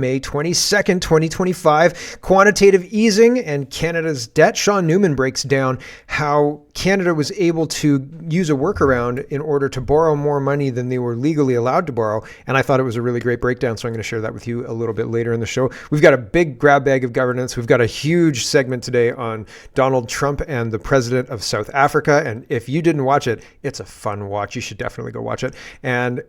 May 22nd, 2025, quantitative easing and Canada's debt. Shaun Newman breaks down how Canada was able to use a workaround in order to borrow more money than they were legally allowed to borrow. And I thought it was a really great breakdown, so I'm going to share that with you a little bit later in the show. We've got a big grab bag of governance. We've got a huge segment today on Donald Trump and the president of South Africa. And if you didn't watch it, it's a fun watch. You should definitely go watch it. And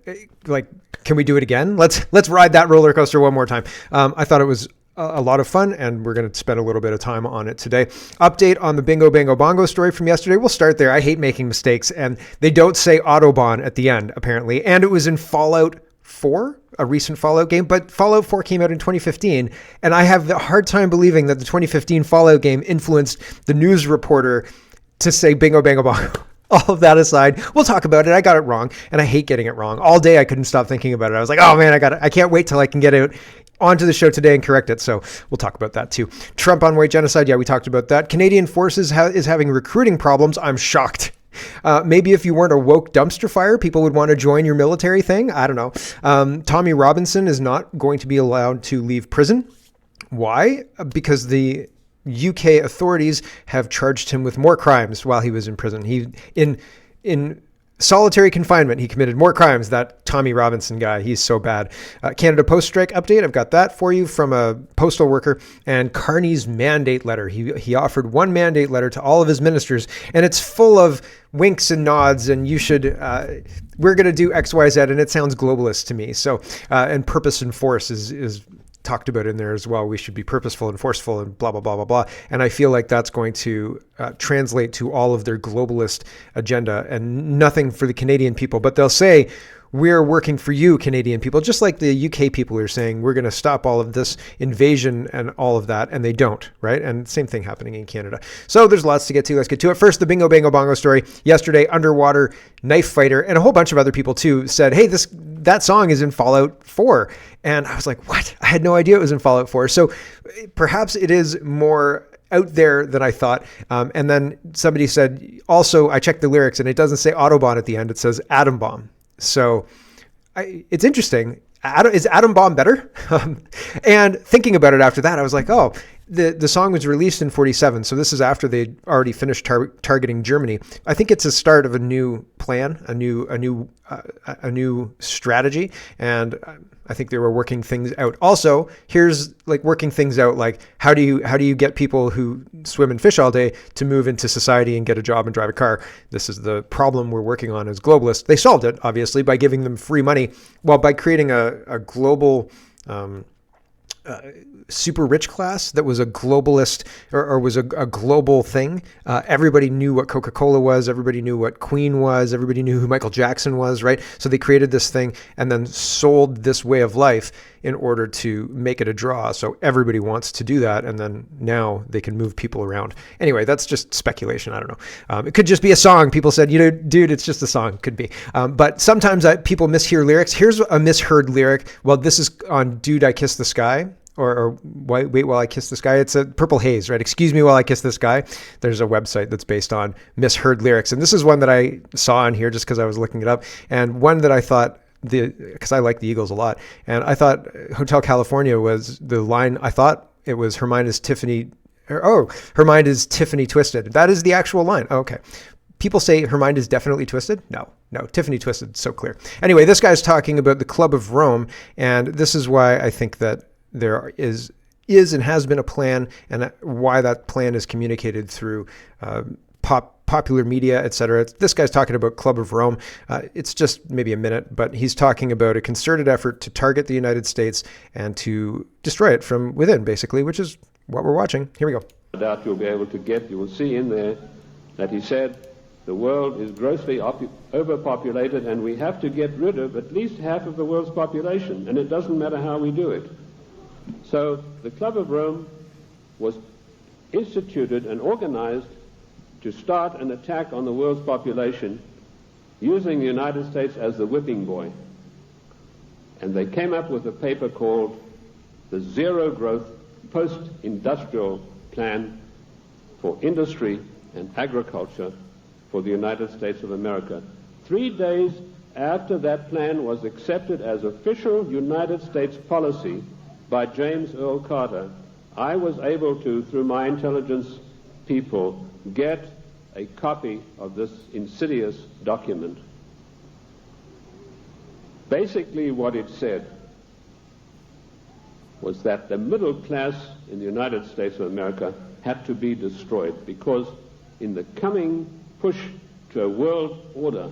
can we do it again? Let's ride that roller coaster one more time. I thought it was a lot of fun, and we're going to spend a little bit of time on it today. Update on the Bingo, Bango, Bongo story from yesterday. We'll start there. I hate making mistakes, and they don't say Autobahn at the end, apparently. And it was in Fallout 4, a recent Fallout game, but Fallout 4 came out in 2015, and I have a hard time believing that the 2015 Fallout game influenced the news reporter to say Bingo, Bango, Bongo. All of that aside, we'll talk about it. I got it wrong, and I hate getting it wrong. All day I couldn't stop thinking about it. I was like, oh man, I can't wait till I can get it onto the show today and correct it. So we'll talk about that too. Trump on white genocide. Yeah, we talked about that. Canadian Forces is having recruiting problems. I'm shocked. Maybe if you weren't a woke dumpster fire, people would want to join your military thing. I don't know. Tommy Robinson is not going to be allowed to leave prison. Why? Because the UK authorities have charged him with more crimes while he was in prison. In solitary confinement, he committed more crimes. That Tommy Robinson guy, he's so bad. Canada Post strike update. I've got that for you from a postal worker. And Carney's mandate letter. He offered one mandate letter to all of his ministers, and it's full of winks and nods, and you should, we're going to do X, Y, Z, and it sounds globalist to me. So, and purpose and force is talked about in there as well. We should be purposeful and forceful and blah, blah, blah, blah, blah. And I feel like that's going to translate to all of their globalist agenda and nothing for the Canadian people. But they'll say, we're working for you, Canadian people, just like the UK people are saying, we're going to stop all of this invasion and all of that. And they don't, right? And same thing happening in Canada. So there's lots to get to. Let's get to it. First, the Bingo, Bango, Bongo story. Yesterday, underwater knife fighter and a whole bunch of other people too said, hey, that song is in Fallout 4. And I was like, what? I had no idea it was in Fallout 4. So perhaps it is more out there than I thought. And then somebody said, also, I checked the lyrics and it doesn't say Autobahn at the end. It says Atom Bomb. So it's interesting. Is Atom Bomb better? And thinking about it after that, I was like, oh, the song was released in 47. So this is after they already finished targeting Germany. I think it's a start of a new plan, a new strategy. And I think they were working things out. Also, here's like working things out. Like how do you get people who swim and fish all day to move into society and get a job and drive a car? This is the problem we're working on as globalists. They solved it, obviously, by giving them free money. Well, by creating a global super rich class that was a globalist or was a global thing. Everybody knew what Coca-Cola was. Everybody knew what Queen was. Everybody knew who Michael Jackson was, right? So they created this thing and then sold this way of life in order to make it a draw. So everybody wants to do that. And then now they can move people around. Anyway, that's just speculation. I don't know. It could just be a song. People said, dude, it's just a song. Could be. But sometimes people mishear lyrics. Here's a misheard lyric. Well, this is on Dude, I Kiss the Sky. Or Wait While I Kiss This Guy. It's a Purple Haze, right? Excuse Me While I Kiss This Guy. There's a website that's based on misheard lyrics. And this is one that I saw on here just because I was looking it up. And one that I thought, because I like the Eagles a lot, and I thought Hotel California was the line. I thought it was her mind is Tiffany twisted. That is the actual line. Oh, okay. People say her mind is definitely twisted. No, Tiffany twisted. So clear. Anyway, this guy's talking about the Club of Rome. And this is why I think that there is and has been a plan, and why that plan is communicated through popular media, etc. This guy's talking about Club of Rome. It's just maybe a minute, but he's talking about a concerted effort to target the United States and to destroy it from within, basically, which is what we're watching. Here we go. No doubt you'll be able to you will see in there that he said the world is grossly overpopulated and we have to get rid of at least half of the world's population, and it doesn't matter how we do it. So the Club of Rome was instituted and organized to start an attack on the world's population using the United States as the whipping boy. And they came up with a paper called the Zero Growth Post-Industrial Plan for Industry and Agriculture for the United States of America. 3 days after that plan was accepted as official United States policy, by James Earl Carter, I was able to, through my intelligence people, get a copy of this insidious document. Basically what it said was that the middle class in the United States of America had to be destroyed, because in the coming push to a world order,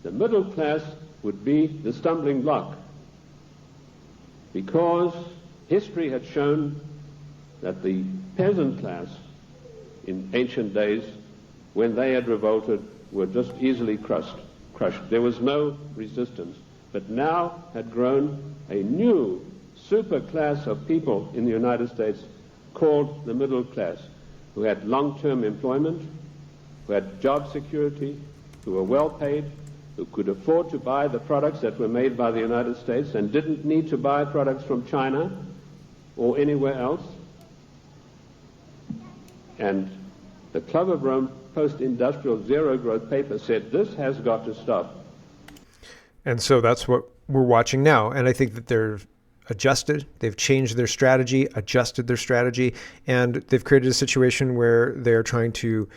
the middle class would be the stumbling block, because history had shown that the peasant class in ancient days, when they had revolted, were just easily crushed. There was no resistance. But now had grown a new super class of people in the United States called the middle class, who had long-term employment, who had job security, who were well paid, who could afford to buy the products that were made by the United States and didn't need to buy products from China or anywhere else. And the Club of Rome post-industrial zero-growth paper said this has got to stop. And so that's what we're watching now. And I think that they're adjusted, they've changed their strategy, adjusted their strategy, and they've created a situation where they're trying to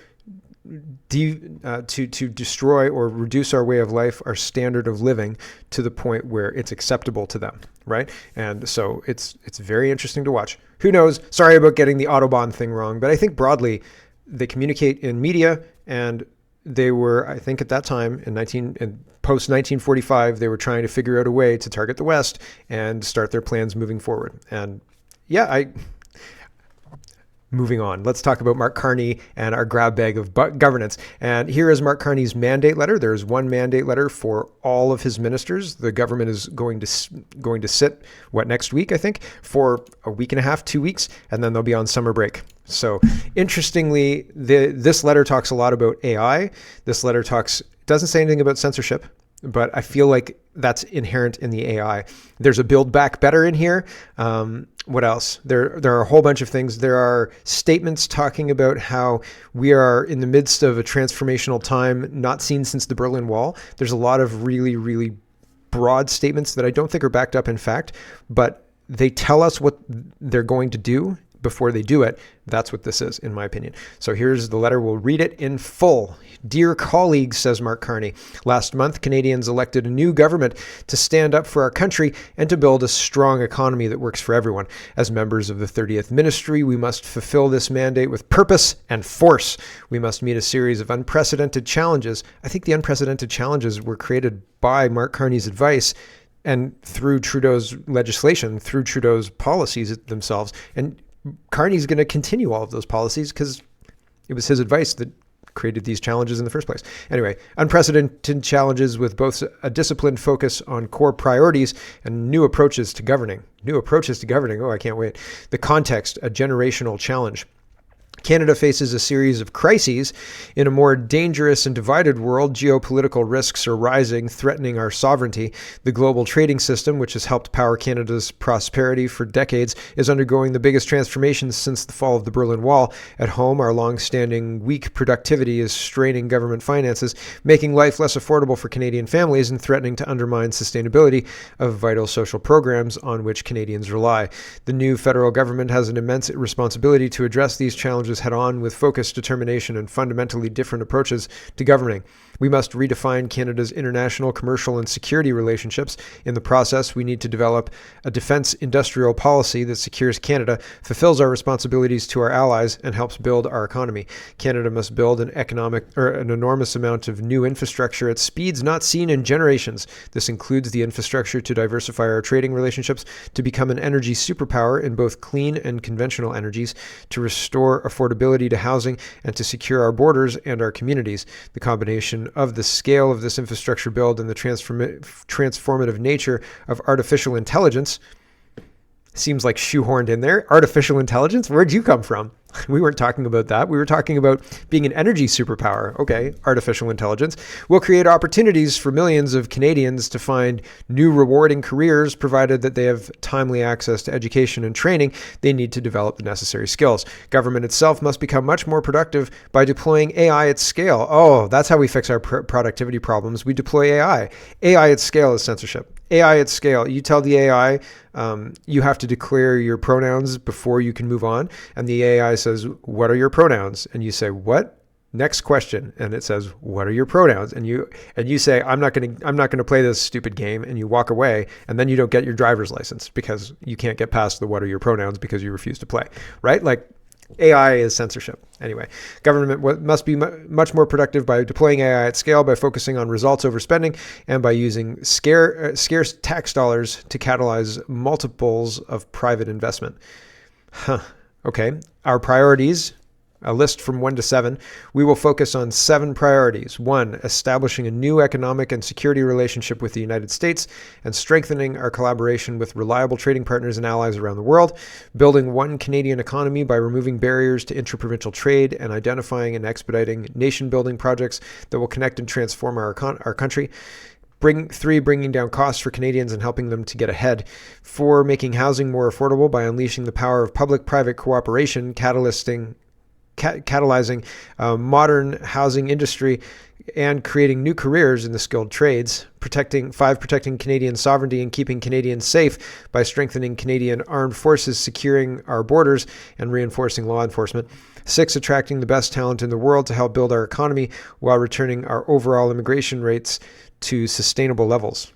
destroy or reduce our way of life, our standard of living, to the point where it's acceptable to them, right? And so it's very interesting to watch. Who knows? Sorry about getting the Autobahn thing wrong, but I think broadly they communicate in media, and they were, I think at that time in post 1945, they were trying to figure out a way to target the West and start their plans moving forward. And yeah, moving on, let's talk about Mark Carney and our grab bag of governance. And here is Mark Carney's mandate letter. There's one mandate letter for all of his ministers. The government is going to sit, next week, I think, for a week and a half, 2 weeks, and then they'll be on summer break. So interestingly, this letter talks a lot about AI. This letter doesn't say anything about censorship, but I feel like that's inherent in the AI. There's a Build Back Better in here. What else? There are a whole bunch of things. There are statements talking about how we are in the midst of a transformational time not seen since the Berlin Wall. There's a lot of really, really broad statements that I don't think are backed up in fact, but they tell us what they're going to do before they do it. That's what this is, in my opinion. So here's the letter. We'll read it in full. Dear colleagues, says Mark Carney, last month, Canadians elected a new government to stand up for our country and to build a strong economy that works for everyone. As members of the 30th Ministry, we must fulfill this mandate with purpose and force. We must meet a series of unprecedented challenges. I think the unprecedented challenges were created by Mark Carney's advice and through Trudeau's legislation, through Trudeau's policies themselves. And Carney's going to continue all of those policies because it was his advice that created these challenges in the first place. Anyway, unprecedented challenges with both a disciplined focus on core priorities and new approaches to governing. Oh, I can't wait. The context, a generational challenge. Canada faces a series of crises. In a more dangerous and divided world, geopolitical risks are rising, threatening our sovereignty. The global trading system, which has helped power Canada's prosperity for decades, is undergoing the biggest transformations since the fall of the Berlin Wall. At home, our long-standing weak productivity is straining government finances, making life less affordable for Canadian families and threatening to undermine sustainability of vital social programs on which Canadians rely. The new federal government has an immense responsibility to address these challenges head-on with focused determination and fundamentally different approaches to governing. We must redefine Canada's international, commercial, and security relationships. In the process, we need to develop a defense industrial policy that secures Canada, fulfills our responsibilities to our allies, and helps build our economy. Canada must build an enormous amount of new infrastructure at speeds not seen in generations. This includes the infrastructure to diversify our trading relationships, to become an energy superpower in both clean and conventional energies, to restore affordability to housing, and to secure our borders and our communities. The combination of the scale of this infrastructure build and the transformative nature of artificial intelligence seems like shoehorned in there. Artificial intelligence? Where'd you come from? We weren't talking about that. We were talking about being an energy superpower. Okay, artificial intelligence will create opportunities for millions of Canadians to find new rewarding careers, provided that they have timely access to education and training they need to develop the necessary skills. Government itself must become much more productive by deploying AI at scale. Oh, that's how we fix our productivity problems. We deploy AI. AI at scale is censorship. AI at scale. You tell the AI you have to declare your pronouns before you can move on, and the AI says, "What are your pronouns?" And you say, "What?" Next question, and it says, "What are your pronouns?" And you say, I'm not gonna play this stupid game," and you walk away, and then you don't get your driver's license because you can't get past the "What are your pronouns?" because you refuse to play, right? Like, AI is censorship. Anyway, government must be much more productive by deploying AI at scale, by focusing on results over spending, and by using scarce tax dollars to catalyze multiples of private investment. Okay, our priorities. A list from 1 to 7. We will focus on 7 priorities. 1, establishing a new economic and security relationship with the United States and strengthening our collaboration with reliable trading partners and allies around the world. Building one Canadian economy by removing barriers to interprovincial trade and identifying and expediting nation-building projects that will connect and transform our country. 3, bringing down costs for Canadians and helping them to get ahead. 4, making housing more affordable by unleashing the power of public-private cooperation, catalyzing modern housing industry and creating new careers in the skilled trades. 5, protecting Canadian sovereignty and keeping Canadians safe by strengthening Canadian armed forces, securing our borders, and reinforcing law enforcement. 6, attracting the best talent in the world to help build our economy while returning our overall immigration rates to sustainable levels.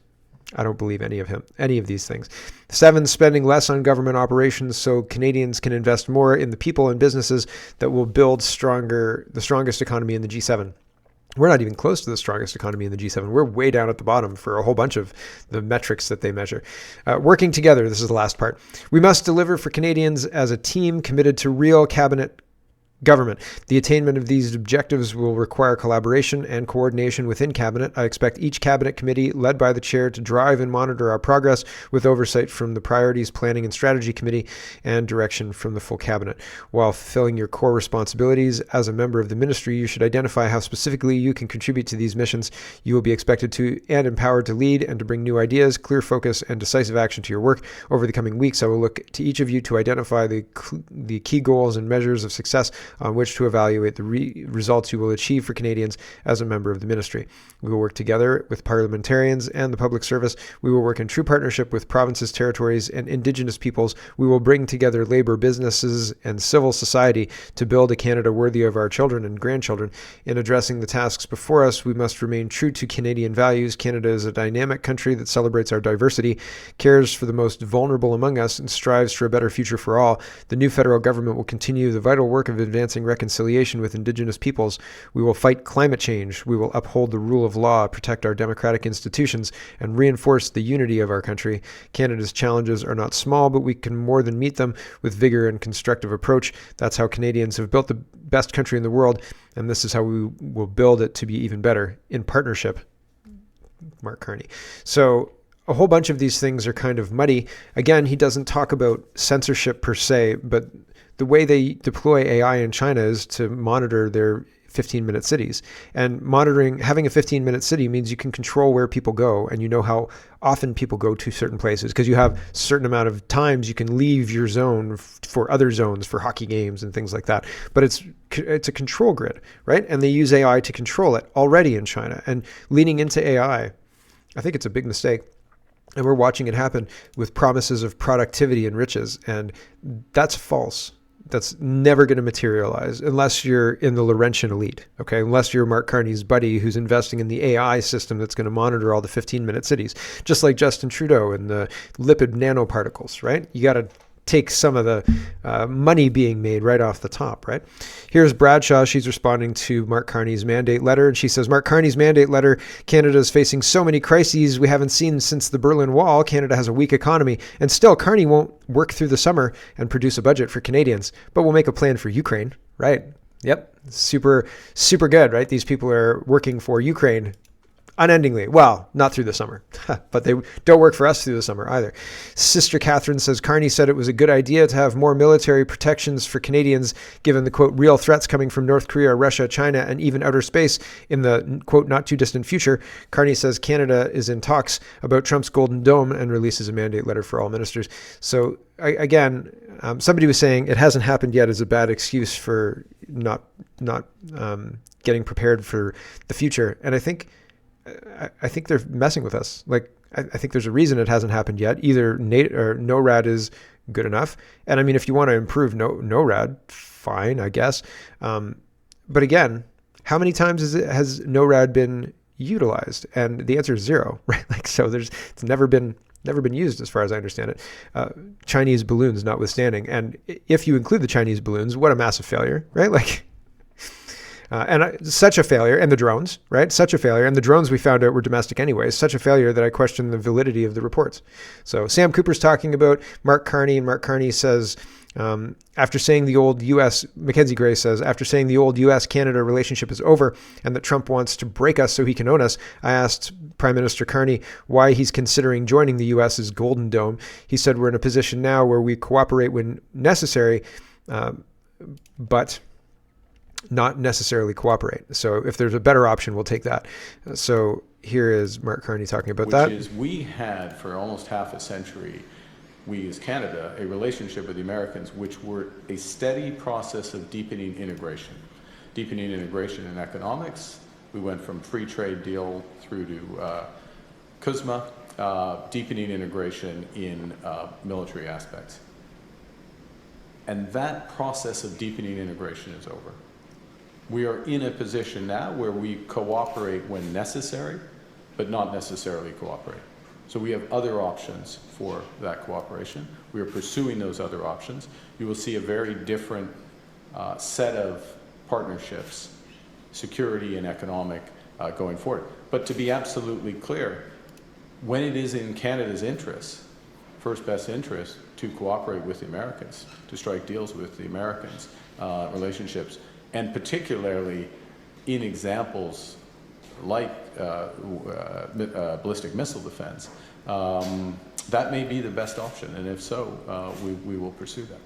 I don't believe any of these things. 7, spending less on government operations so Canadians can invest more in the people and businesses that will build the strongest economy in the G7. We're not even close to the strongest economy in the G7. We're way down at the bottom for a whole bunch of the metrics that they measure. Working together, this is the last part. We must deliver for Canadians as a team committed to real cabinet government. The attainment of these objectives will require collaboration and coordination within Cabinet. I expect each Cabinet committee, led by the Chair, to drive and monitor our progress with oversight from the Priorities, Planning and Strategy Committee and direction from the full Cabinet. While fulfilling your core responsibilities as a member of the Ministry, you should identify how specifically you can contribute to these missions. You will be expected to and empowered to lead and to bring new ideas, clear focus, and decisive action to your work. Over the coming weeks, I will look to each of you to identify the key goals and measures of success on which to evaluate the results you will achieve for Canadians as a member of the Ministry. We will work together with parliamentarians and the public service. We will work in true partnership with provinces, territories, and Indigenous peoples. We will bring together labor, businesses, and civil society to build a Canada worthy of our children and grandchildren. In addressing the tasks before us, we must remain true to Canadian values. Canada is a dynamic country that celebrates our diversity, cares for the most vulnerable among us, and strives for a better future for all. The new federal government will continue the vital work of advancing reconciliation with Indigenous peoples. We will fight climate change. We will uphold the rule of law, protect our democratic institutions, and reinforce the unity of our country. Canada's challenges are not small, but we can more than meet them with vigor and constructive approach. That's how Canadians have built the best country in the world, and this is how we will build it to be even better in partnership. Mark Carney. So a whole bunch of these things are kind of muddy. Again, he doesn't talk about censorship per se, but the way they deploy AI in China is to monitor their 15-minute cities. And having a 15-minute city means you can control where people go, and you know how often people go to certain places because you have a certain amount of times you can leave your zone for other zones, for hockey games and things like that. But it's a control grid, right? And they use AI to control it already in China. And leaning into AI, I think it's a big mistake. And we're watching it happen with promises of productivity and riches. And that's false. That's never going to materialize unless you're in the Laurentian elite, okay? Unless you're Mark Carney's buddy who's investing in the AI system that's going to monitor all the 15-minute cities, just like Justin Trudeau and the lipid nanoparticles, right? You got to take some of the money being made right off the top, right? Here's Bradshaw. She's responding to Mark Carney's mandate letter, and she says, Mark Carney's mandate letter, Canada is facing so many crises we haven't seen since the Berlin Wall. Canada has a weak economy, and still Carney won't work through the summer and produce a budget for Canadians, but we'll make a plan for Ukraine, right? Yep. Super, super good, right? These people are working for Ukraine unendingly. Well, not through the summer, but they don't work for us through the summer either. Sister Catherine says, Carney said it was a good idea to have more military protections for Canadians, given the, quote, real threats coming from North Korea, Russia, China, and even outer space in the, quote, not too distant future. Carney says Canada is in talks about Trump's Golden Dome and releases a mandate letter for all ministers. So again, somebody was saying it hasn't happened yet is a bad excuse for not getting prepared for the future. And I think they're messing with us. Like, I think there's a reason it hasn't happened yet. Either NORAD is good enough. And I mean, if you want to improve NORAD, fine, I guess. But again, how many times has NORAD been utilized? And the answer is 0, right? Like, so it's never been used as far as I understand it. Chinese balloons notwithstanding. And if you include the Chinese balloons, what a massive failure, right? Like, such a failure, and the drones, right? Such a failure. And the drones we found out were domestic anyway. Such a failure that I question the validity of the reports. So Sam Cooper's talking about Mark Carney, and Mark Carney says, after saying the old Mackenzie Gray says, after saying the old U.S.-Canada relationship is over and that Trump wants to break us so he can own us, I asked Prime Minister Carney why he's considering joining the U.S.'s Golden Dome. He said, we're in a position now where we cooperate when necessary, but not necessarily cooperate. So if there's a better option, we'll take that. So here is Mark Carney talking about that. Which is, we had for almost half a century, we as Canada, a relationship with the Americans which were a steady process of deepening integration. Deepening integration in economics. We went from free trade deal through to CUSMA, deepening integration in military aspects. And that process of deepening integration is over. We are in a position now where we cooperate when necessary, but not necessarily cooperate. So we have other options for that cooperation. We are pursuing those other options. You will see a very different set of partnerships, security and economic, going forward. But to be absolutely clear, when it is in Canada's interest, first best interest, to cooperate with the Americans, to strike deals with the Americans, relationships, and particularly in examples like ballistic missile defense, that may be the best option. And if so, we will pursue that.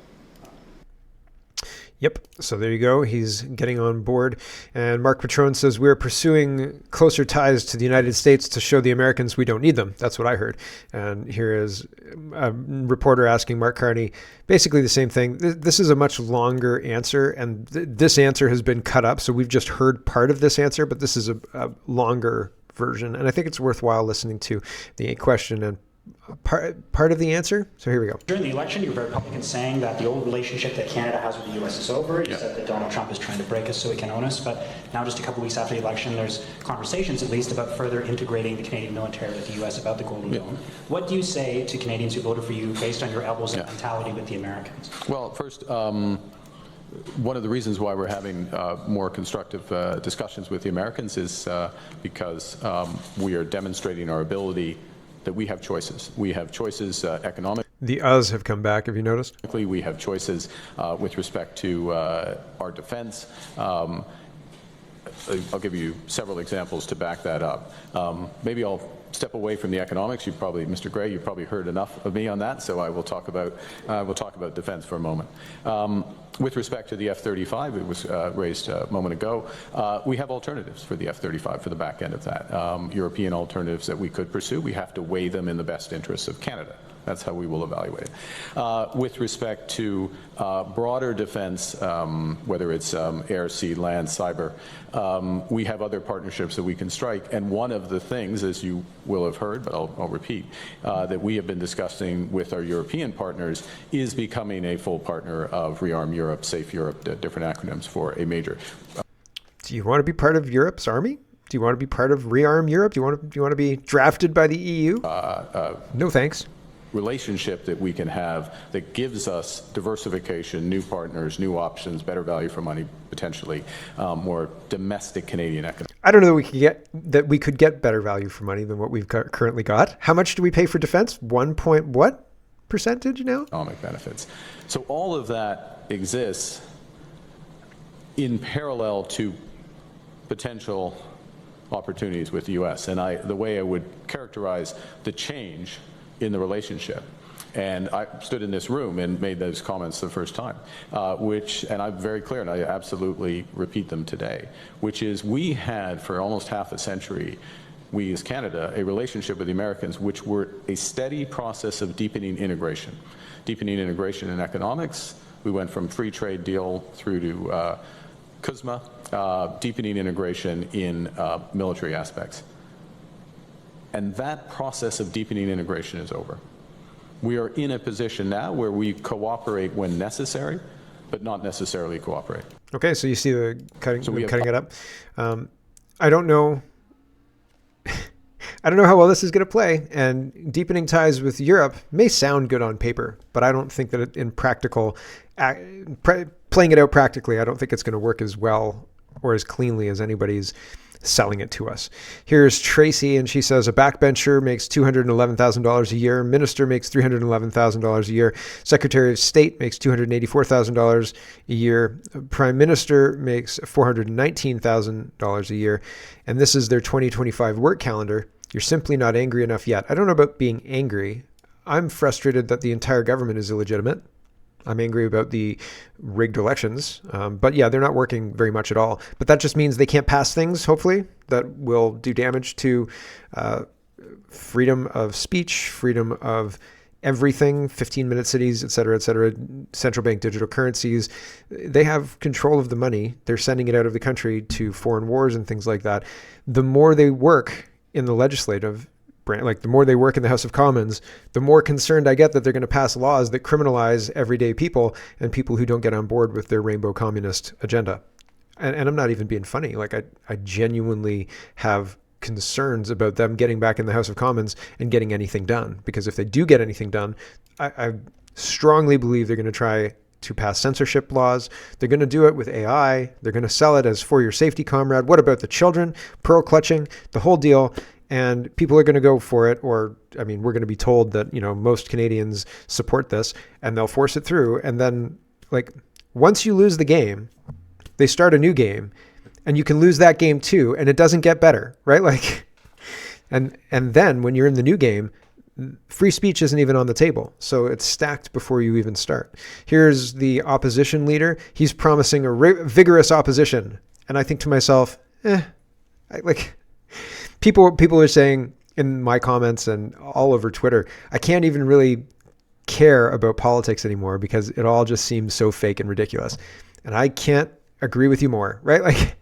Yep. So there you go. He's getting on board. And Mark Patron says, we're pursuing closer ties to the United States to show the Americans we don't need them. That's what I heard. And here is a reporter asking Mark Carney basically the same thing. This is a much longer answer, and this answer has been cut up. So we've just heard part of this answer, but this is a longer version. And I think it's worthwhile listening to the question and part of the answer. So here we go. During the election, you were Republicans saying that the old relationship that Canada has with the U.S. is over. You said that Donald Trump is trying to break us so he can own us. But now, just a couple weeks after the election, there's conversations, at least, about further integrating the Canadian military with the U.S. about the Golden Dome. What do you say to Canadians who voted for you based on your elbows and mentality with the Americans? Well, first, one of the reasons why we're having more constructive discussions with the Americans is because we are demonstrating our ability that we have choices. We have choices economically. The us have come back, have you noticed? We have choices with respect to our defense. I'll give you several examples to back that up. Maybe I'll step away from the economics. Mr. Gray, you've probably heard enough of me on that, so I will talk about defense for a moment. With respect to the F-35, it was raised a moment ago. We have alternatives for the F-35 for the back end of that. European alternatives that we could pursue. We have to weigh them in the best interests of Canada. That's how we will evaluate it. With respect to broader defense, whether it's air, sea, land, cyber, we have other partnerships that we can strike. And one of the things, as you will have heard, but I'll repeat, that we have been discussing with our European partners is becoming a full partner of Rearm Europe, Safe Europe, different acronyms for a major. Do you want to be part of Europe's army? Do you want to be part of Rearm Europe? Do you want to be drafted by the EU? No thanks. Relationship that we can have that gives us diversification, new partners, new options, better value for money, potentially more domestic Canadian economy. I don't know that we could get better value for money than what we've currently got. How much do we pay for defense? 1 point what percentage now? Economic benefits. So all of that exists in parallel to potential opportunities with the U.S. And the way I would characterize the change in the relationship, and I stood in this room and made those comments the first time, and I'm very clear, and I absolutely repeat them today, which is we had for almost half a century, we as Canada, a relationship with the Americans which were a steady process of deepening integration. Deepening integration in economics. We went from free trade deal through to CUSMA, deepening integration in military aspects. And that process of deepening integration is over. We are in a position now where we cooperate when necessary, but not necessarily cooperate. Okay, so you see the cutting, So we have cutting it up. I don't know. I don't know how well this is going to play, and deepening ties with Europe may sound good on paper, but I don't think that in practical, playing it out practically, I don't think it's going to work as well or as cleanly as anybody's selling it to us. Here's Tracy, and she says a backbencher makes $211,000 a year, minister makes $311,000 a year, secretary of state makes $284,000 a year, prime minister makes $419,000 a year, and this is their 2025 work calendar. You're simply not angry enough yet. I don't know about being angry. I'm frustrated that the entire government is illegitimate. I'm angry about the rigged elections. But yeah, they're not working very much at all. But that just means they can't pass things, hopefully, that will do damage to freedom of speech, freedom of everything, 15-minute cities, et cetera, central bank digital currencies. They have control of the money. They're sending it out of the country to foreign wars and things like that. The more they work in the legislative branch, like the more they work in the House of Commons, the more concerned I get that they're going to pass laws that criminalize everyday people and people who don't get on board with their rainbow communist agenda. And I'm not even being funny. Like I genuinely have concerns about them getting back in the House of Commons and getting anything done. Because if they do get anything done, I strongly believe they're going to try to pass censorship laws. They're going to do it with AI. They're going to sell it as for your safety, comrade. What about the children? Pearl clutching, the whole deal. And people are going to go for it. Or, I mean, we're going to be told that, you know, most Canadians support this and they'll force it through. And then, like, once you lose the game, they start a new game and you can lose that game too. And it doesn't get better, right? Like, and then when you're in the new game, free speech isn't even on the table. So it's stacked before you even start. Here's the opposition leader. He's promising a vigorous opposition. And I think to myself, people are saying in my comments and all over Twitter, I can't even really care about politics anymore because it all just seems so fake and ridiculous. And I can't agree with you more, right? Like,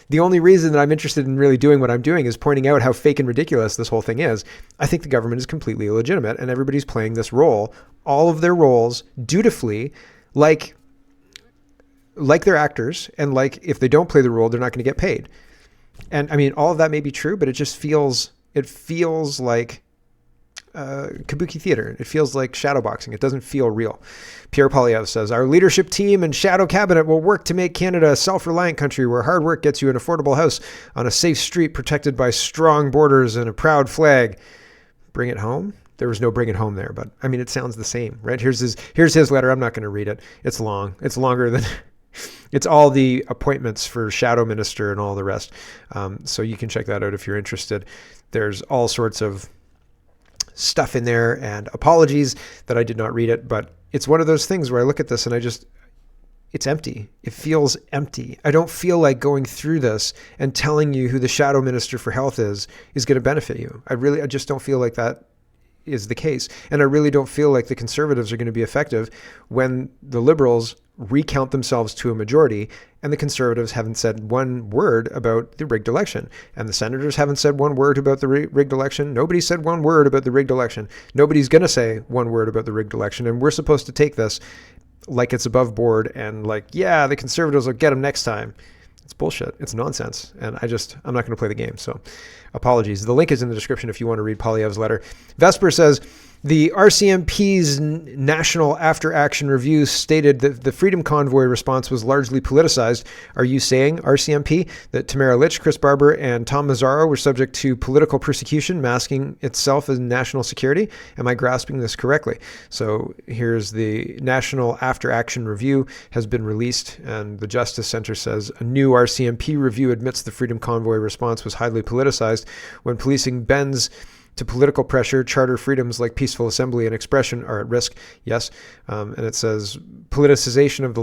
the only reason that I'm interested in really doing what I'm doing is pointing out how fake and ridiculous this whole thing is. I think the government is completely illegitimate and everybody's playing this role, all of their roles dutifully, like they're actors, and like if they don't play the role, they're not going to get paid. And I mean, all of that may be true, but it just feels like kabuki theater. It feels like shadowboxing. It doesn't feel real. Pierre Poilievre says, our leadership team and shadow cabinet will work to make Canada a self-reliant country where hard work gets you an affordable house on a safe street protected by strong borders and a proud flag. Bring it home? There was no bring it home there, but I mean, it sounds the same, right? Here's his letter. I'm not going to read it. It's long. It's longer than... It's all the appointments for shadow minister and all the rest. So you can check that out if you're interested. There's all sorts of stuff in there and apologies that I did not read it, but it's one of those things where I look at this and it's empty. It feels empty. I don't feel like going through this and telling you who the shadow minister for health is going to benefit you. I just don't feel like that is the case. And I really don't feel like the Conservatives are going to be effective when the Liberals recount themselves to a majority and the Conservatives haven't said one word about the rigged election. And the Senators haven't said one word about the rigged election. Nobody said one word about the rigged election. Nobody's going to say one word about the rigged election. And we're supposed to take this like it's above board and like, yeah, the Conservatives will get them next time. It's bullshit. It's nonsense. And I'm not going to play the game. So apologies. The link is in the description if you want to read Poilievre's letter. Vesper says, the RCMP's National After Action Review stated that the Freedom Convoy response was largely politicized. Are you saying, RCMP, that Tamara Lich, Chris Barber, and Tom Mazzaro were subject to political persecution, masking itself as national security? Am I grasping this correctly? So here's the National After Action Review has been released, and the Justice Center says a new RCMP review admits the Freedom Convoy response was highly politicized when policing bends to political pressure, charter freedoms like peaceful assembly and expression are at risk. Yes. And it says politicization of the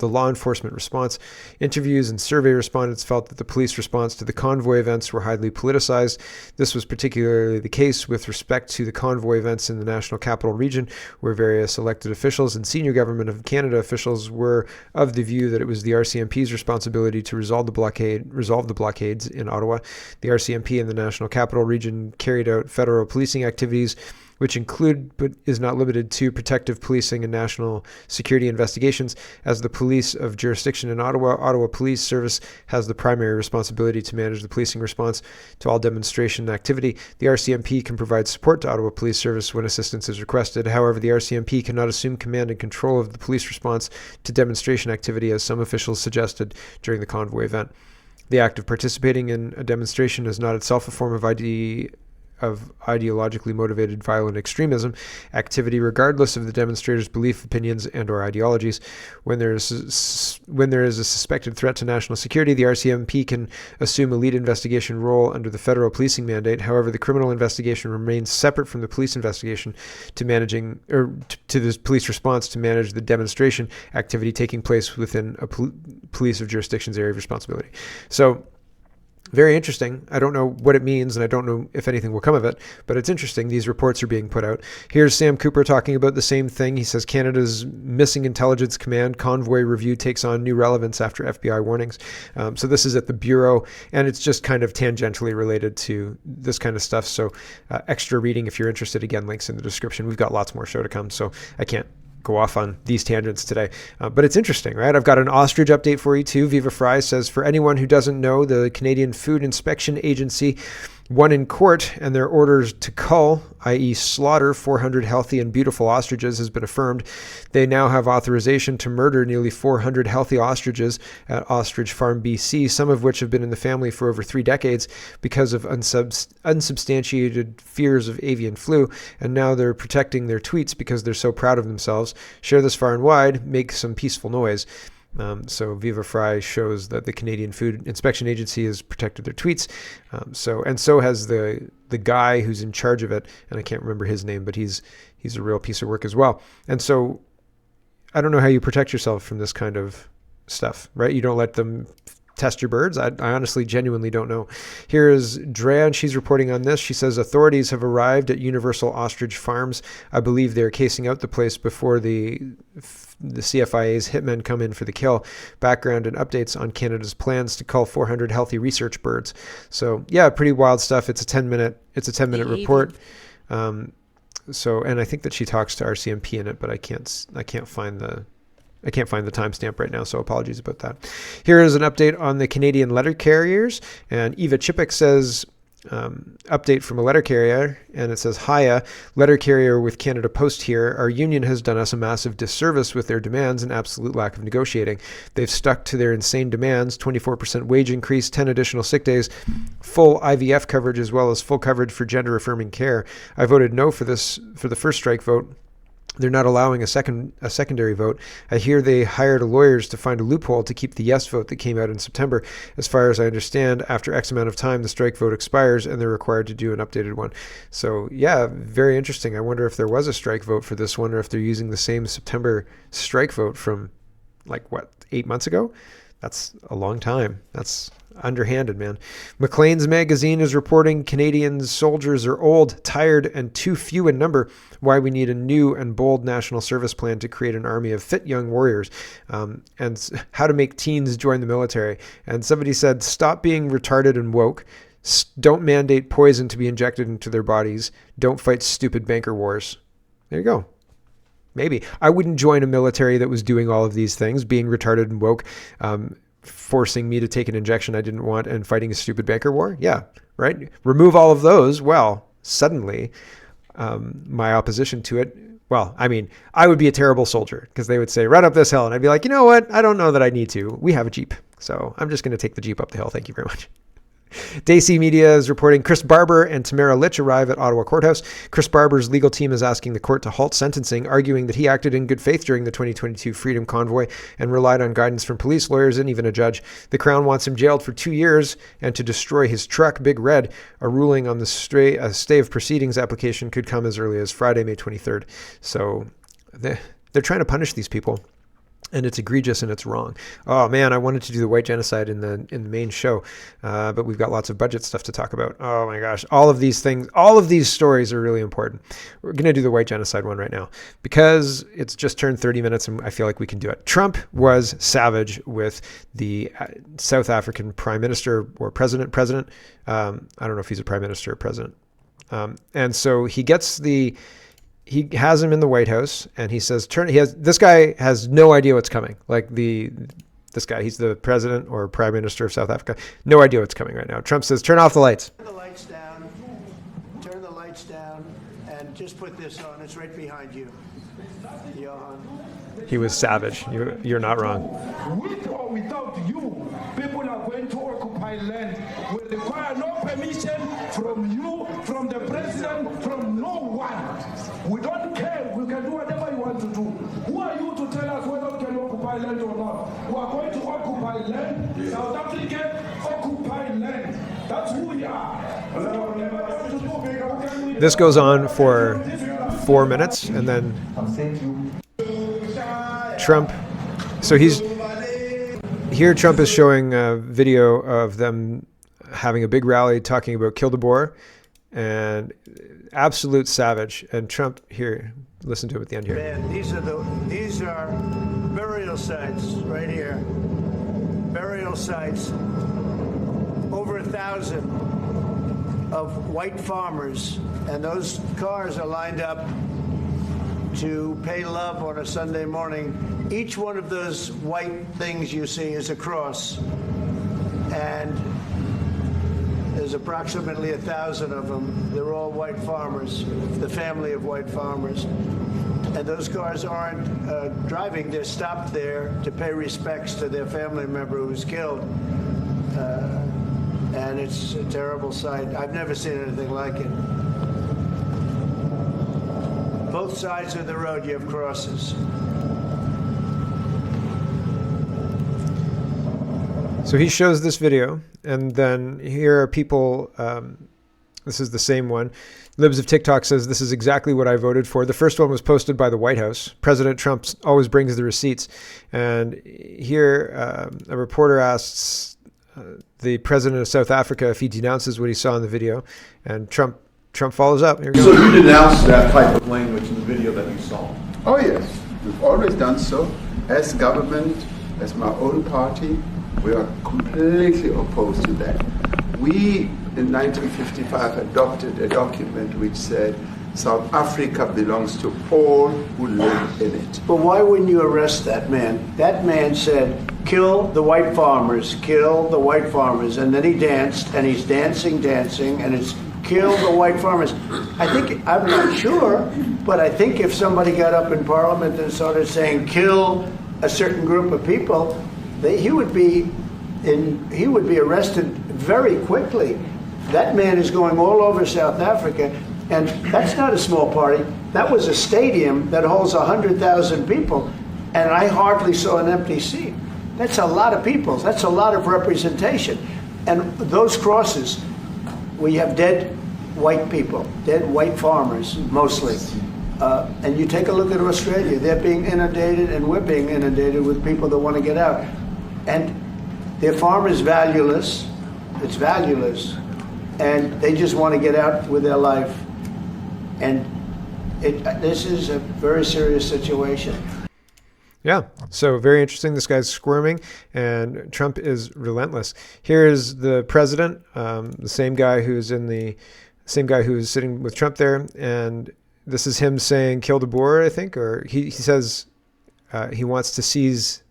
law enforcement response. Interviews and survey respondents felt that the police response to the convoy events were highly politicized. This was particularly the case with respect to the convoy events in the National Capital Region, where various elected officials and senior Government of Canada officials were of the view that it was the RCMP's responsibility to resolve the blockades in Ottawa. The RCMP in the National Capital Region carried out federal policing activities, which include but is not limited to protective policing and national security investigations. As the police of jurisdiction in Ottawa, Ottawa Police Service has the primary responsibility to manage the policing response to all demonstration activity. The RCMP can provide support to Ottawa Police Service when assistance is requested. However, the RCMP cannot assume command and control of the police response to demonstration activity, as some officials suggested during the convoy event. The act of participating in a demonstration is not itself a form of ideologically motivated violent extremism activity, regardless of the demonstrators' belief, opinions, and/or ideologies. When there is a suspected threat to national security, the RCMP can assume a lead investigation role under the federal policing mandate. However, the criminal investigation remains separate from the police investigation to the police response to manage the demonstration activity taking place within a police of jurisdiction's area of responsibility. So, very interesting. I don't know what it means, and I don't know if anything will come of it, but it's interesting. These reports are being put out. Here's Sam Cooper talking about the same thing. He says Canada's Missing Intelligence Command convoy review takes on new relevance after FBI warnings. So this is at the Bureau, and it's just kind of tangentially related to this kind of stuff. So extra reading if you're interested. Again, links in the description. We've got lots more show to come, so I can't go off on these tangents today. But it's interesting, right? I've got an ostrich update for you too. Viva Fry says, for anyone who doesn't know, the Canadian Food Inspection Agency won in court, and their orders to cull, i.e. slaughter, 400 healthy and beautiful ostriches has been affirmed. They now have authorization to murder nearly 400 healthy ostriches at Ostrich Farm, BC, some of which have been in the family for over 3 decades because of unsubstantiated fears of avian flu, and now they're protecting their tweets because they're so proud of themselves. Share this far and wide, make some peaceful noise. So Viva Fry shows that the Canadian Food Inspection Agency has protected their tweets. So has the guy who's in charge of it, and I can't remember his name, but he's a real piece of work as well. And so I don't know how you protect yourself from this kind of stuff, right? You don't let them test your birds. I honestly, genuinely don't know. Here is Dran. She's reporting on this. She says authorities have arrived at Universal Ostrich Farms. I believe they're casing out the place before the CFIA's hitmen come in for the kill. Background and updates on Canada's plans to cull 400 healthy research birds. So yeah, pretty wild stuff. It's a 10-minute report. And I think that she talks to RCMP in it, but I can't find the timestamp right now, so apologies about that. Here is an update on the Canadian letter carriers, and Eva Chipik says, update from a letter carrier, and it says, Hiya, letter carrier with Canada Post here. Our union has done us a massive disservice with their demands and absolute lack of negotiating. They've stuck to their insane demands, 24% wage increase, 10 additional sick days, full IVF coverage, as well as full coverage for gender-affirming care. I voted no for the first strike vote. They're not allowing a secondary vote. I hear they hired lawyers to find a loophole to keep the yes vote that came out in September. As far as I understand, after X amount of time, the strike vote expires and they're required to do an updated one. So yeah, very interesting. I wonder if there was a strike vote for this one, or if they're using the same September strike vote from 8 months ago? That's a long time. That's underhanded, man. Maclean's magazine is reporting Canadian soldiers are old, tired, and too few in number. Why we need a new and bold national service plan to create an army of fit young warriors, and how to make teens join the military. And somebody said, stop being retarded and woke. Don't mandate poison to be injected into their bodies. Don't fight stupid banker wars. There you go. Maybe. I wouldn't join a military that was doing all of these things, being retarded and woke, forcing me to take an injection I didn't want, and fighting a stupid banker war. Yeah, right? Remove all of those. Well, suddenly my opposition to it, well, I mean, I would be a terrible soldier because they would say, run up this hill. And I'd be like, you know what? I don't know that I need to. We have a Jeep. So I'm just going to take the Jeep up the hill. Thank you very much. Daisy Media is reporting Chris Barber and Tamara Litch arrive at Ottawa Courthouse. Chris Barber's legal team is asking the court to halt sentencing, arguing that he acted in good faith during the 2022 Freedom Convoy and relied on guidance from police, lawyers, and even a judge. The Crown wants him jailed for 2 years and to destroy his truck, Big Red. A ruling on the stay of proceedings application could come as early as Friday, May 23rd. So they're trying to punish these people. And it's egregious and it's wrong. Oh man, I wanted to do the white genocide in the main show, but we've got lots of budget stuff to talk about. Oh my gosh, all of these things, all of these stories are really important. We're gonna do the white genocide one right now because it's just turned 30 minutes and I feel like we can do it. Trump was savage with the South African Prime Minister or President. I don't know if he's a Prime Minister or President. And so he has him in the White House, and he says, this guy has no idea what's coming. Like this guy, he's the president or prime minister of South Africa. No idea what's coming right now. Trump says, turn off the lights. Turn the lights down, and just put this on. It's right behind you. Johan. He was savage. You're not wrong. With or without you, people are going to occupy land. We require no permission from you, from the president, from no one. We don't care. We can do whatever you want to do. Who are you to tell us whether we can occupy land or not? We are going to occupy land. South Africa occupy land. That's who we are. This goes on for 4 minutes, and then Trump. So Trump is showing a video of them having a big rally talking about kill the Boer, and absolute savage. And Trump here, listen to it at the end here. Man, these are burial sites right here. Burial sites. Over 1,000 of white farmers, and those cars are lined up to pay love on a Sunday morning. Each one of those white things you see is a cross, and there's approximately 1,000 of them. They're all white farmers, the family of white farmers. And those cars aren't driving, they're stopped there to pay respects to their family member who was killed. And it's a terrible sight. I've never seen anything like it. Both sides of the road, you have crosses. So he shows this video, and then here are people, this is the same one. Libs of TikTok says, this is exactly what I voted for. The first one was posted by the White House. President Trump always brings the receipts. And here a reporter asks the president of South Africa if he denounces what he saw in the video, and Trump follows up. Here we go. So you denounced that type of language in the video that you saw? Oh yes, we've always done so. As government, as my own party, we are completely opposed to that. We, in 1955, adopted a document which said South Africa belongs to all who live in it. But why wouldn't you arrest that man? That man said, kill the white farmers, kill the white farmers. And then he danced, and he's dancing, and it's kill the white farmers. I'm not sure, but I think if somebody got up in Parliament and started saying kill a certain group of people, he would be arrested very quickly. That man is going all over South Africa, and that's not a small party. That was a stadium that holds 100,000 people, and I hardly saw an empty seat. That's a lot of people. That's a lot of representation. And those crosses, we have dead white people, dead white farmers, mostly. And you take a look at Australia, they're being inundated, and we're being inundated with people that want to get out. And their farm is valueless. It's valueless. And they just want to get out with their life. And this is a very serious situation. Yeah, so very interesting. This guy's squirming, and Trump is relentless. Here is the president, the same guy who's sitting with Trump there, and this is him saying "kill the Boer," I think, or he says he wants to seize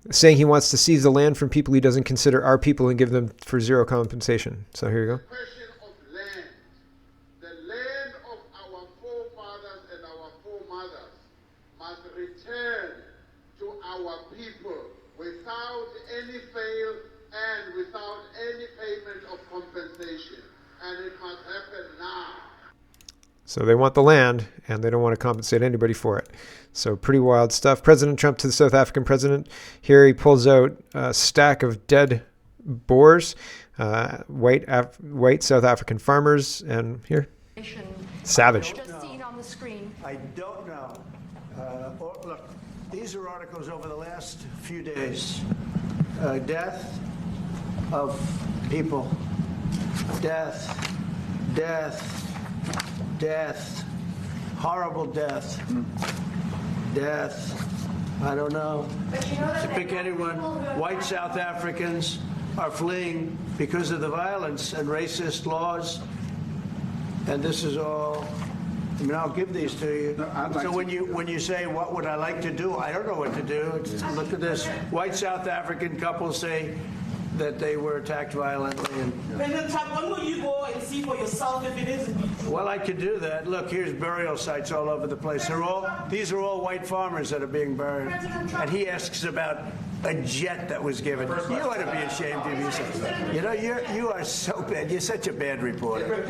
the land from people he doesn't consider our people and give them for zero compensation. So here you go. Question of land, the land of our forefathers and our foremothers must return to our people without any fail and without any payment of compensation. And it must happen now. So they want the land, and they don't want to compensate anybody for it. So pretty wild stuff. President Trump to the South African president. Here he pulls out a stack of dead boars, white South African farmers, and here, savage. Just seen on the screen. I don't know. Look, these are articles over the last few days. Death of people. Death. Horrible death. Death. I don't know. But you know that To pick anyone, white South Africans are fleeing because of the violence and racist laws. And this is all, I mean, I'll give these to you. So when you say, what would I like to do? I don't know what to do. Look at this. White South African couples say that they were attacked violently. President Trump, when will you go and see for yourself if it is? Well, I could do that. Look, here's burial sites all over the place. These are all white farmers that are being buried. And he asks about a jet that was given. You ought to be ashamed of yourself. You know, you are so bad. You're such a bad reporter.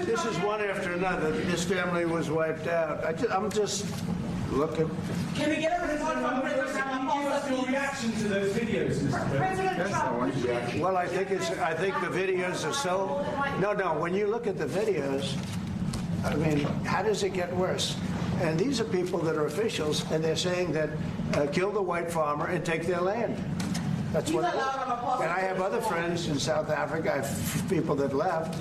This is one after another. This family was wiped out. I'm just looking. Can we get a report from President Trump? Give us your reaction to those videos, Mr. President Trump. Well, I think the videos are so. No. When you look at the videos, I mean, how does it get worse? And these are people that are officials, and they're saying that kill the white farmer and take their land. That's what. And I have other friends in South Africa. I have people that left.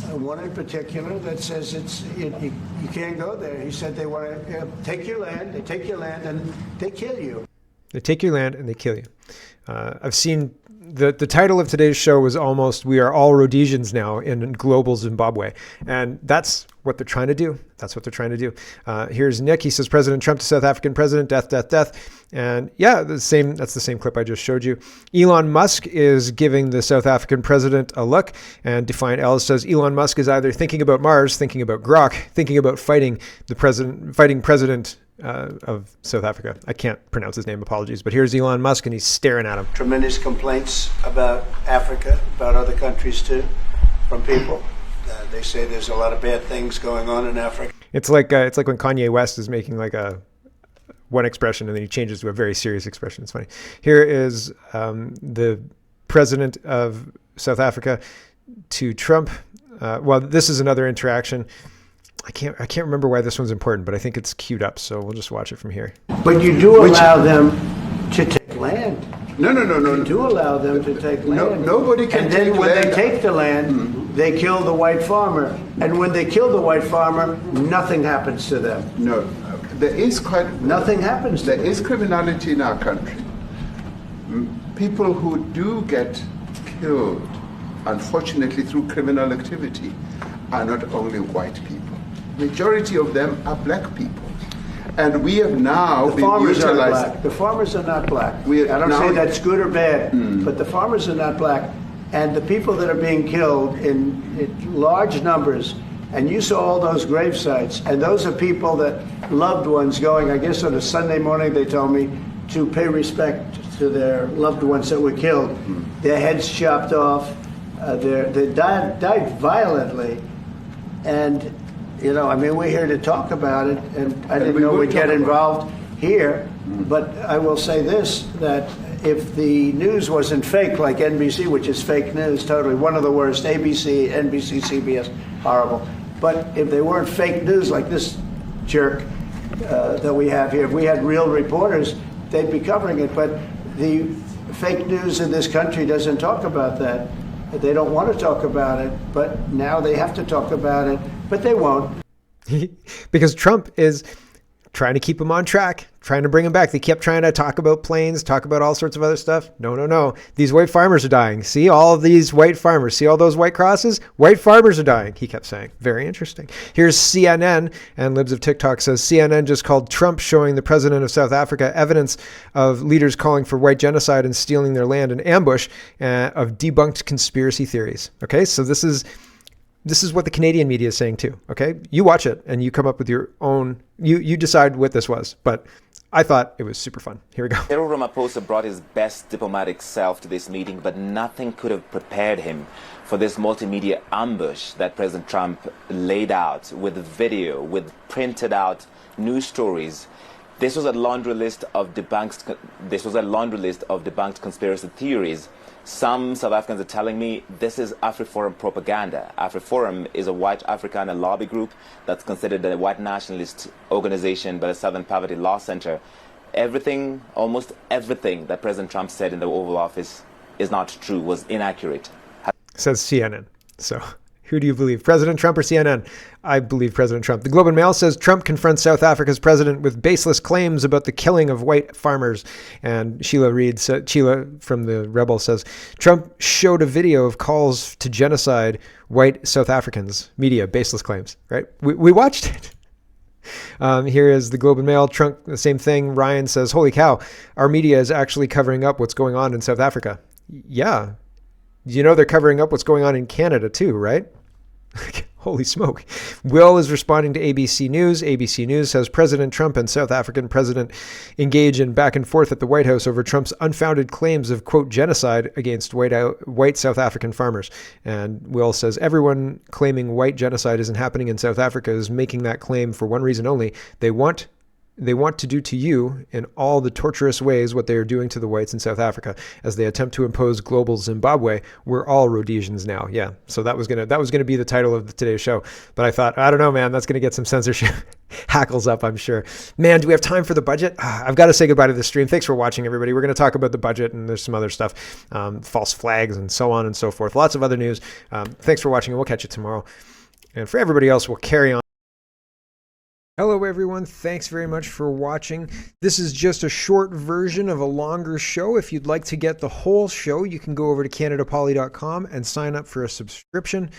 One in particular that says you can't go there. He said they want to take your land. They take your land and they kill you. They take your land and they kill you. I've seen the title of today's show was almost "We Are All Rhodesians Now in Global Zimbabwe," and that's what they're trying to do. That's what they're trying to do. Here's Nick. He says, President Trump to South African president, death, death, death. And yeah, that's the same clip I just showed you. Elon Musk is giving the South African president a look, and Defiant Alice says Elon Musk is either thinking about Mars, thinking about Grok, thinking about fighting president of South Africa. I can't pronounce his name, apologies, but here's Elon Musk and he's staring at him. Tremendous complaints about Africa, about other countries too, from people. They say there's a lot of bad things going on in Africa. It's like when Kanye West is making like one expression and then he changes to a very serious expression. It's funny. Here is the president of South Africa to Trump. Well, this is another interaction. I can't remember why this one's important, but I think it's queued up, so we'll just watch it from here. But you do allow them to take land. No. You do allow them to take land. Nobody can take land. And then when they take the land, they kill the white farmer. And when they kill the white farmer, nothing happens to them. No. Nothing happens to them. There is criminality in our country. People who do get killed, unfortunately through criminal activity, are not only white people. Majority of them are black people. And we have now been utilized. The farmers are not black. I don't say that's good or bad, but the farmers are not black. And the people that are being killed in large numbers, and you saw all those grave sites, and those are people that loved ones going, I guess on a Sunday morning, they told me, to pay respect to their loved ones that were killed. Their heads chopped off. They died violently. And, you know, I mean, we're here to talk about it, and I didn't know we'd get involved here. But I will say this, that if the news wasn't fake, like NBC, which is fake news, totally, one of the worst, ABC, NBC, CBS, horrible. But if they weren't fake news like this jerk that we have here, if we had real reporters, they'd be covering it. But the fake news in this country doesn't talk about that. They don't want to talk about it, but now they have to talk about it, but they won't. Because Trump is trying to keep him on track, trying to bring him back. They kept trying to talk about planes, talk about all sorts of other stuff. No. These white farmers are dying. See all of these white farmers. See all those white crosses? White farmers are dying, he kept saying. Very interesting. Here's CNN, and Libs of TikTok says, CNN just called Trump showing the president of South Africa evidence of leaders calling for white genocide and stealing their land in ambush of debunked conspiracy theories. Okay, so this is This is what the Canadian media is saying too, okay? You watch it and you come up with your own, you decide what this was. But I thought it was super fun. Here we go. Cyril Ramaphosa brought his best diplomatic self to this meeting, but nothing could have prepared him for this multimedia ambush that President Trump laid out with video, with printed out news stories. This was a laundry list of debunked conspiracy theories. Some South Africans are telling me this is AfriForum propaganda. AfriForum is a white Afrikaner lobby group that's considered a white nationalist organization by the Southern Poverty Law Center. Everything, almost everything that President Trump said in the Oval Office is not true, was inaccurate. Says CNN. So who do you believe, President Trump or CNN? I believe President Trump. The Globe and Mail says Trump confronts South Africa's president with baseless claims about the killing of white farmers. And Sheila from the Rebel says Trump showed a video of calls to genocide white South Africans. Media, baseless claims, right? We watched it. Here is the Globe and Mail. Trump, the same thing. Ryan says, holy cow, our media is actually covering up what's going on in South Africa. Yeah. You know they're covering up what's going on in Canada too, right? Holy smoke. Will is responding to ABC News. ABC News says President Trump and South African president engage in back and forth at the White House over Trump's unfounded claims of, quote, genocide against white South African farmers. And Will says everyone claiming white genocide isn't happening in South Africa is making that claim for one reason only. They want to do to you in all the torturous ways what they are doing to the whites in South Africa as they attempt to impose global Zimbabwe. We're all Rhodesians now. Yeah. So that was gonna be the title of today's show. But I thought, I don't know, man, that's gonna get some censorship hackles up, I'm sure. Man, do we have time for the budget? I've got to say goodbye to the stream. Thanks for watching, everybody. We're gonna talk about the budget and there's some other stuff, false flags and so on and so forth. Lots of other news. Thanks for watching and we'll catch you tomorrow. And for everybody else, we'll carry on. Hello everyone, thanks very much for watching. This is just a short version of a longer show. If you'd like to get the whole show, you can go over to CanadaPoly.com and sign up for a subscription.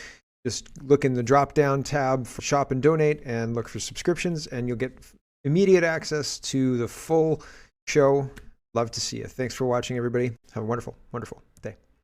Just look in the drop-down tab for Shop and Donate and look for subscriptions and you'll get immediate access to the full show. Love to see you. Thanks for watching everybody. Have a wonderful, wonderful